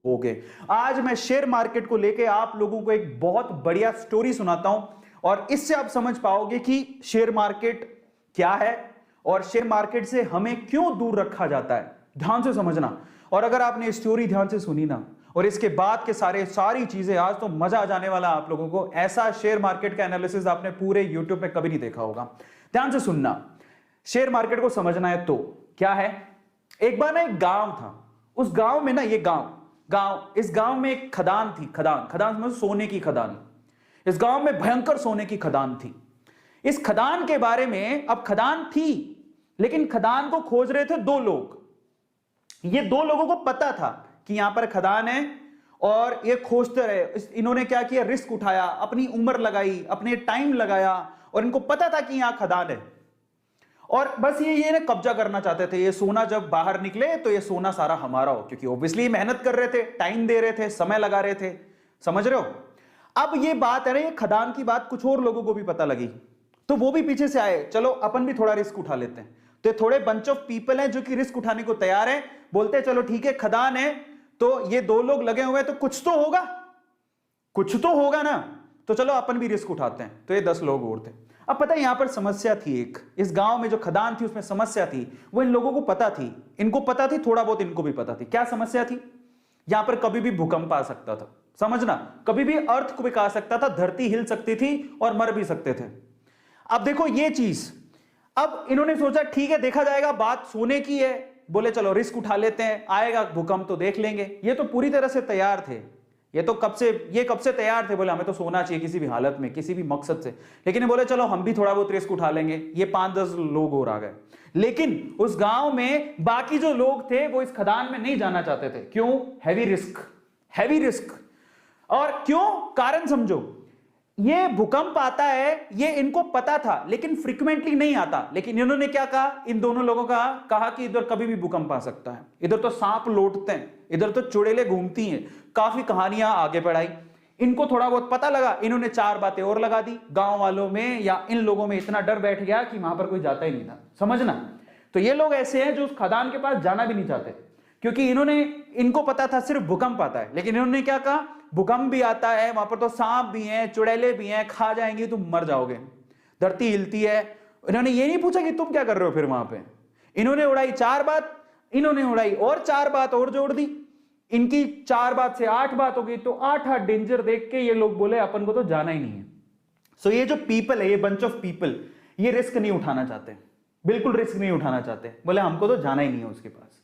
Okay, आज मैं share market को लेके आप लोगों को एक बहुत बढ़िया स्टोरी सुनाता हूं और इससे आप समझ पाओगे कि शेयर मार्केट क्या है और शेयर मार्केट से हमें क्यों दूर रखा जाता है। ध्यान से समझना, और अगर आपने स्टोरी ध्यान से सुनी ना और इसके बाद के सारी चीजें, आज तो मजा आ जाने वाला आप लोगों को। ऐसा शेयर मार्केट का एनालिसिस आपने पूरे यूट्यूब में कभी नहीं देखा होगा। ध्यान से सुनना, शेयर मार्केट को समझना है तो क्या है। एक बार ना एक गांव था, उस गांव में ना, ये इस गांव में एक खदान थी। खदान समझो, सोने की खदान। इस गांव में भयंकर सोने की खदान थी। इस खदान के बारे में, अब खदान थी लेकिन खदान को खोज रहे थे दो लोग। ये दो लोगों को पता था कि यहां पर खदान है और ये खोजते रहे। इन्होंने क्या किया, रिस्क उठाया, अपनी उम्र लगाई, अपने टाइम लगाया और इनको पता था कि यहां खदान है और बस ये कब्जा करना चाहते थे। ये सोना जब बाहर निकले तो ये सोना सारा हमारा हो, क्योंकि ऑब्वियसली मेहनत कर रहे थे, टाइम दे रहे थे, समय लगा रहे थे। समझ रहे हो। अब ये बात है ना, ये खदान की बात कुछ और लोगों को भी पता लगी तो वो भी पीछे से आए, चलो अपन भी थोड़ा रिस्क उठा लेते हैं। तो ये थोड़े बंच ऑफ पीपल हैं जो कि रिस्क उठाने को तैयार है। बोलते हैं चलो ठीक है, खदान है तो ये दो लोग लगे हुए हैं तो कुछ तो होगा ना, तो चलो अपन भी रिस्क उठाते हैं। तो ये 10 लोग और थे। अब पता है यहां पर समस्या थी एक, इस गांव में जो खदान थी उसमें समस्या थी। वो इन लोगों को पता थी, इनको पता थी, थोड़ा बहुत इनको भी पता थी। क्या समस्या थी, यहां पर कभी भी भूकंप आ सकता था। समझना, कभी भी अर्थ को आ सकता था, धरती हिल सकती थी और मर भी सकते थे। अब देखो ये चीज, अब इन्होंने सोचा ठीक है देखा जाएगा, बात सोने की है, बोले चलो रिस्क उठा लेते हैं, आएगा भूकंप तो देख लेंगे। ये तो पूरी तरह से तैयार थे, ये कब से तैयार थे, बोले हमें तो सोना चाहिए किसी भी हालत में, किसी भी मकसद से। लेकिन बोले चलो हम भी थोड़ा बहुत रिस्क उठा लेंगे। ये 5-10 लोग और आ गए, लेकिन उस गांव में बाकी जो लोग थे वो इस खदान में नहीं जाना चाहते थे। क्यों, हैवी रिस्क। और क्यों, कारण समझो। ये भूकंप आता है, ये इनको पता था लेकिन फ्रीक्वेंटली नहीं आता। लेकिन इन्होंने क्या कहा, इन दोनों लोगों का कहा कि इधर कभी भी भूकंप आ सकता है, इधर तो सांप लौटते हैं, इधर तो चुड़ैलें घूमती हैं। काफी कहानियां आगे बढ़ाई, इनको थोड़ा बहुत पता लगा। इन्होंने 4 बातें और लगा दी। गांव वालों में या इन लोगों में इतना डर बैठ गया कि वहां पर कोई जाता ही नहीं था। समझना, तो ये लोग ऐसे हैं जो उस खदान के पास जाना भी नहीं चाहते, क्योंकि इनको पता था सिर्फ भूकंप आता है। लेकिन इन्होंने क्या कहा, भूकंप भी आता है, वहां पर तो सांप भी हैं, चुड़ैलें भी हैं, खा जाएंगी, तुम मर जाओगे, धरती हिलती है। इन्होंने ये नहीं पूछा कि तुम क्या कर रहे हो फिर वहां पे। इन्होंने उड़ाई 4 बात, इन्होंने उड़ाई और 4 बात और जोड़ दी। इनकी 4 बात से 8 बात हो गई। तो 8 डेंजर देख के ये लोग बोले अपन को तो जाना ही नहीं है। सो ये जो पीपल है, ये बंच ऑफ पीपल, ये रिस्क नहीं उठाना चाहते, बिल्कुल रिस्क नहीं उठाना चाहते। बोले हमको तो जाना ही नहीं है उसके पास।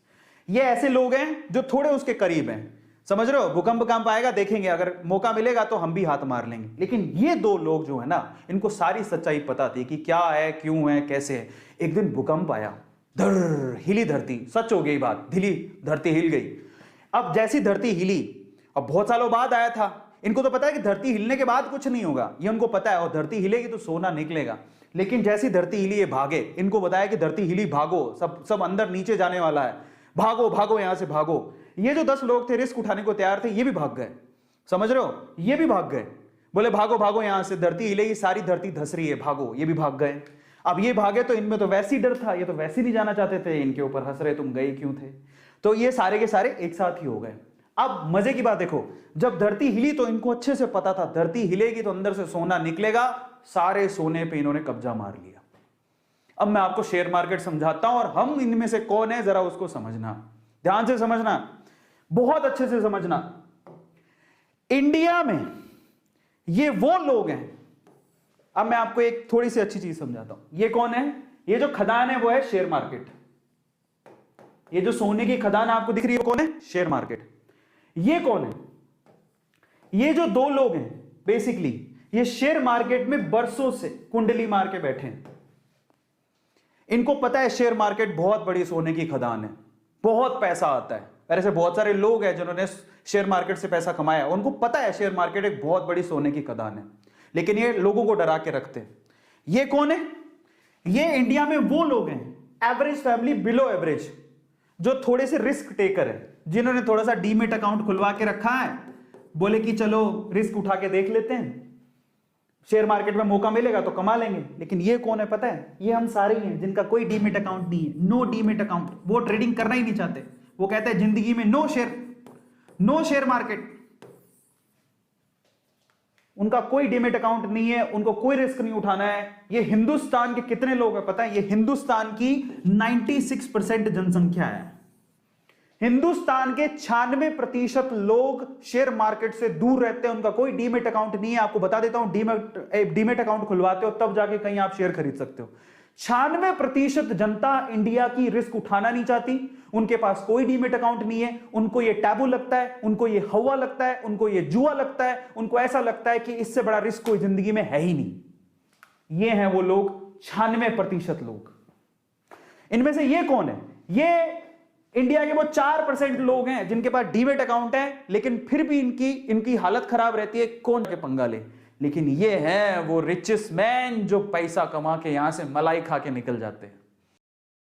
ये ऐसे लोग हैं जो थोड़े उसके करीब हैं। समझ रहे हो, भूकंप आएगा देखेंगे, अगर मौका मिलेगा तो हम भी हाथ मार लेंगे। लेकिन ये 2 लोग जो है ना, इनको सारी सच्चाई पता थी कि क्या है, क्यों है, कैसे है। एक दिन भूकंप आया, हिली धरती, सच हो गई बात, धरती हिल गई। अब जैसी धरती हिली, अब बहुत सालों बाद आया था, इनको तो पता है कि धरती हिलने के बाद कुछ नहीं होगा, ये उनको पता है, और धरती हिलेगी तो सोना निकलेगा। लेकिन जैसी धरती हिली ये भागे, इनको बताया कि धरती हिली, भागो, सब अंदर नीचे जाने वाला है, भागो यहां से भागो। ये जो 10 लोग थे रिस्क उठाने को तैयार थे, ये भी भाग गए। समझ रहे हो, ये भी भाग गए। बोले भागो यहां से, धरती हिलेगी, सारी धरती धस रही है, भागो। ये भी भाग गए। अब ये भागे तो इनमें तो वैसे ही डर था, ये तो वैसे नहीं जाना चाहते थे, इनके ऊपर हंस रहे तुम गए क्यों थे। तो ये सारे के सारे एक साथ ही हो गए। अब मजे की बात देखो, जब धरती हिली तो इनको अच्छे से पता था धरती हिलेगी तो अंदर से सोना निकलेगा। सारे सोने पे इन्होंने कब्जा मार लिया। अब मैं आपको शेयर मार्केट समझाता हूं और हम इनमें से कौन है जरा उसको समझना, ध्यान से समझना, बहुत अच्छे से समझना। इंडिया में ये वो लोग हैं, अब मैं आपको एक थोड़ी सी अच्छी चीज समझाता हूं। ये कौन है, ये जो खदान है वो है शेयर मार्केट। ये जो सोने की खदान आपको दिख रही है वो कौन है, शेयर मार्केट। ये कौन है, ये जो 2 लोग हैं बेसिकली ये शेयर मार्केट में बरसों से कुंडली मार के बैठे हैं। इनको पता है शेयर मार्केट बहुत बड़ी सोने की खदान है, बहुत पैसा आता है। ऐसे बहुत सारे लोग हैं जिन्होंने शेयर मार्केट से पैसा कमाया, उनको पता है शेयर मार्केट एक बहुत बड़ी सोने की खदान है। लेकिन ये लोगों को डरा के रखते हैं। ये कौन है, ये इंडिया में वो लोग हैं, एवरेज फैमिली, बिलो एवरेज, जो थोड़े से रिस्क टेकर है, जिन्होंने थोड़ा सा डीमेट अकाउंट खुलवा के रखा है। बोले कि चलो रिस्क उठा के देख लेते हैं, शेयर मार्केट में मौका मिलेगा तो कमा लेंगे। लेकिन ये कौन है पता है, ये हम सारे ही हैं जिनका कोई डीमेट अकाउंट नहीं है, नो डीमेट अकाउंट। वो ट्रेडिंग करना ही नहीं चाहते, वो कहते हैं जिंदगी में no share, no share market, उनका कोई डीमेट अकाउंट नहीं है, उनको कोई रिस्क नहीं उठाना है। ये हिंदुस्तान के कितने लोग हैं पता है? ये हिंदुस्तान की 96% जनसंख्या है। हिंदुस्तान के 96% लोग शेयर मार्केट से दूर रहते हैं, उनका कोई डीमेट अकाउंट नहीं है। आपको बता देता हूं, डीमेट अकाउंट खुलवाते हो तब जाके कहीं आप शेयर खरीद सकते हो। 96% जनता इंडिया की रिस्क उठाना नहीं चाहती, उनके पास कोई डीमेट अकाउंट नहीं है, उनको ये टैबू लगता है, उनको ये हवा लगता है, उनको ये जुआ लगता है, उनको ऐसा लगता है कि इससे बड़ा रिस्क कोई जिंदगी में है ही नहीं। ये हैं वो लोग, 96% लोग। इनमें से ये कौन है? ये इंडिया के वो 4% लोग हैं जिनके पास डीमेट अकाउंट है, लेकिन फिर भी इनकी हालत खराब रहती है, कौन के पंगा ले। लेकिन ये है वो रिचेस्ट मैन जो पैसा कमा के यहां से मलाई खा के निकल जाते हैं।